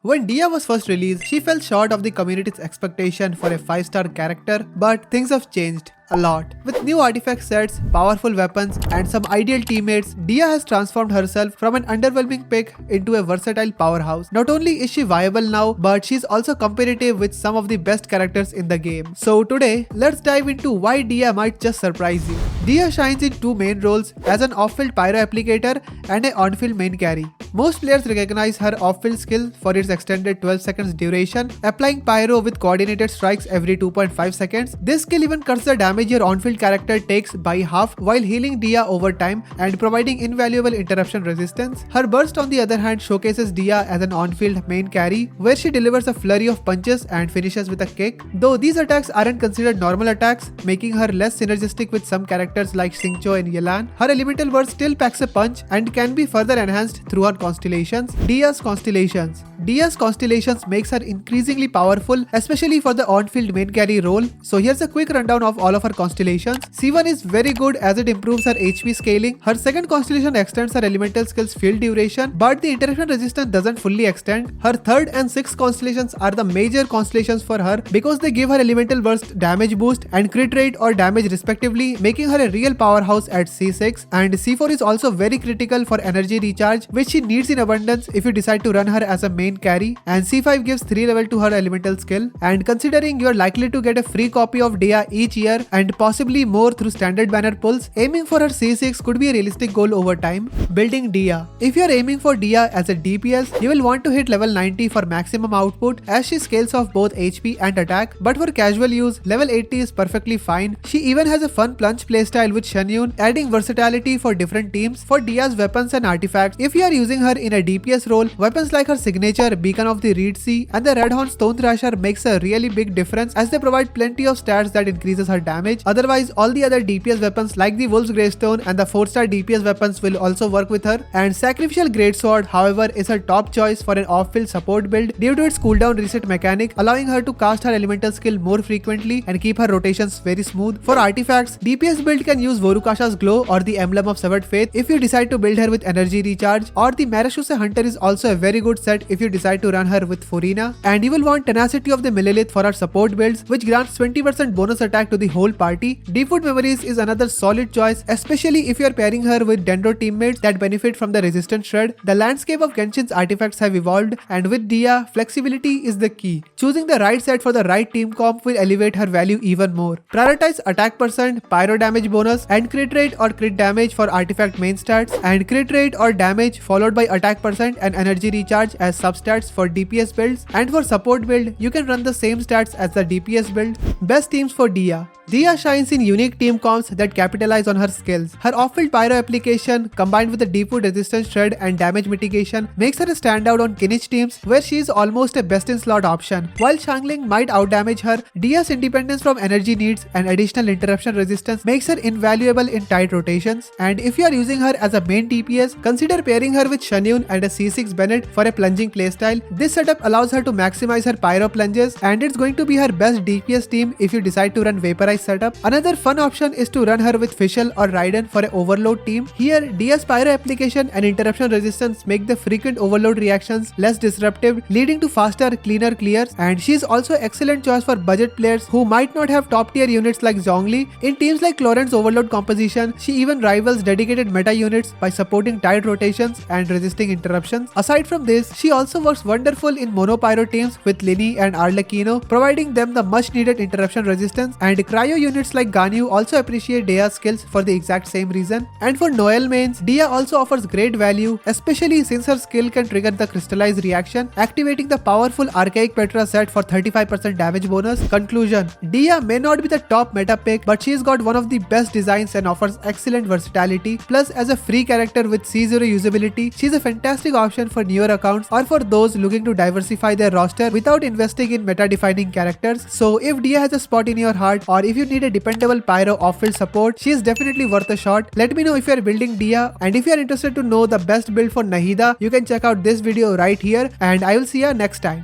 When Dehya was first released, she fell short of the community's expectation for a 5-star character, but things have changed a lot. With new artifact sets, powerful weapons, and some ideal teammates, Dehya has transformed herself from an underwhelming pick into a versatile powerhouse. Not only is she viable now, but she's also competitive with some of the best characters in the game. So today, let's dive into why Dehya might just surprise you. Dehya shines in two main roles, as an off-field pyro applicator and an on-field main carry. Most players recognize her off-field skill for its extended 12 seconds duration, applying pyro with coordinated strikes every 2.5 seconds. This skill even cuts the damage your on-field character takes by half while healing Dehya over time and providing invaluable interruption resistance. Her burst on the other hand showcases Dehya as an on-field main carry, where she delivers a flurry of punches and finishes with a kick. Though these attacks aren't considered normal attacks, making her less synergistic with some characters like Xingqiu and Yelan, her elemental burst still packs a punch and can be further enhanced through her constellations. Dehya's constellations makes her increasingly powerful, especially for the on-field main carry role. So here's a quick rundown of all of her constellations. C1 is very good as it improves her HP scaling. Her second constellation extends her elemental skill's field duration, but the interruption resistance doesn't fully extend. Her third and sixth constellations are the major constellations for her because they give her elemental burst damage boost and crit rate or damage respectively, making her a real powerhouse at C6. And C4 is also very critical for energy recharge, which she needs in abundance if you decide to run her as a main carry. And C5 gives 3 level to her elemental skill. And considering you are likely to get a free copy of Dehya each year and possibly more through standard banner pulls, aiming for her C6 could be a realistic goal over time. Building Dehya. If you are aiming for Dehya as a DPS, you will want to hit level 90 for maximum output as she scales off both HP and attack, but for casual use, level 80 is perfectly fine. She even has a fun plunge playstyle with Shen, adding versatility for different teams. For Dehya's weapons and artifacts, if you are using her in a DPS role, weapons like her signature Beacon of the Reed Sea and the Red Horn Stone Thrasher makes a really big difference as they provide plenty of stats that increases her damage. Otherwise, all the other DPS weapons like the Wolf's Greystone and the 4-star DPS weapons will also work with her. And Sacrificial Greatsword, however, is her top choice for an off-field support build due to its cooldown reset mechanic, allowing her to cast her elemental skill more frequently and keep her rotations very smooth. For artifacts, DPS build can use Vorukasha's Glow or the Emblem of Severed Faith if you decide to build her with energy recharge, or the Marashuse Hunter is also a very good set if you decide to run her with Furina. And you will want Tenacity of the Millelith for her support builds, which grants 20% bonus attack to the whole party. Deepwood Memories is another solid choice, especially if you are pairing her with Dendro teammates that benefit from the resistance shred. The landscape of Genshin's artifacts have evolved, and with Dehya, flexibility is the key. Choosing the right set for the right team comp will elevate her value even more. Prioritize attack percent, pyro damage bonus, and crit rate or crit damage for artifact main stats, and crit rate or damage followed by attack percent and energy recharge as substats for DPS builds. And for support build, you can run the same stats as the DPS build. Best teams for Dehya. Dehya shines in unique team comps that capitalize on her skills. Her off-field pyro application combined with the deepwood resistance shred and damage mitigation makes her a standout on Kinich teams where she is almost a best-in-slot option. While Shangling might outdamage her, Dehya's independence from energy needs and additional interruption resistance makes her invaluable in tight rotations. And if you are using her as a main DPS, consider pairing her with Shanyun and a C6 Bennett for a plunging playstyle. This setup allows her to maximize her pyro plunges, and it's going to be her best DPS team if you decide to run Vaporize setup. Another fun option is to run her with Fischl or Raiden for an overload team. Here, Dehya's pyro application and interruption resistance make the frequent overload reactions less disruptive, leading to faster, cleaner clears, and she is also an excellent choice for budget players who might not have top tier units like Zhongli. In teams like Laurent's overload composition, she even rivals dedicated meta units by supporting tight rotations and resisting interruptions. Aside from this, she also works wonderful in mono pyro teams with Lini and Arlecchino, providing them the much needed interruption resistance, and cryo units like Ganyu also appreciate Dehya's skills for the exact same reason. And for Noelle mains, Dehya also offers great value, especially since her skill can trigger the crystallize reaction, activating the powerful Archaic Petra set for 35% damage bonus. Conclusion: Dehya may not be the top meta pick, but she's got one of the best designs and offers excellent versatility. Plus, as a free character with C0 usability, she's a fantastic option for newer accounts or for those looking to diversify their roster without investing in meta-defining characters. So if Dehya has a spot in your heart, or if you need a dependable pyro off-field support, she is definitely worth a shot. Let me know if you are building Dehya, and if you are interested to know the best build for Nahida, you can check out this video right here, and I will see you next time.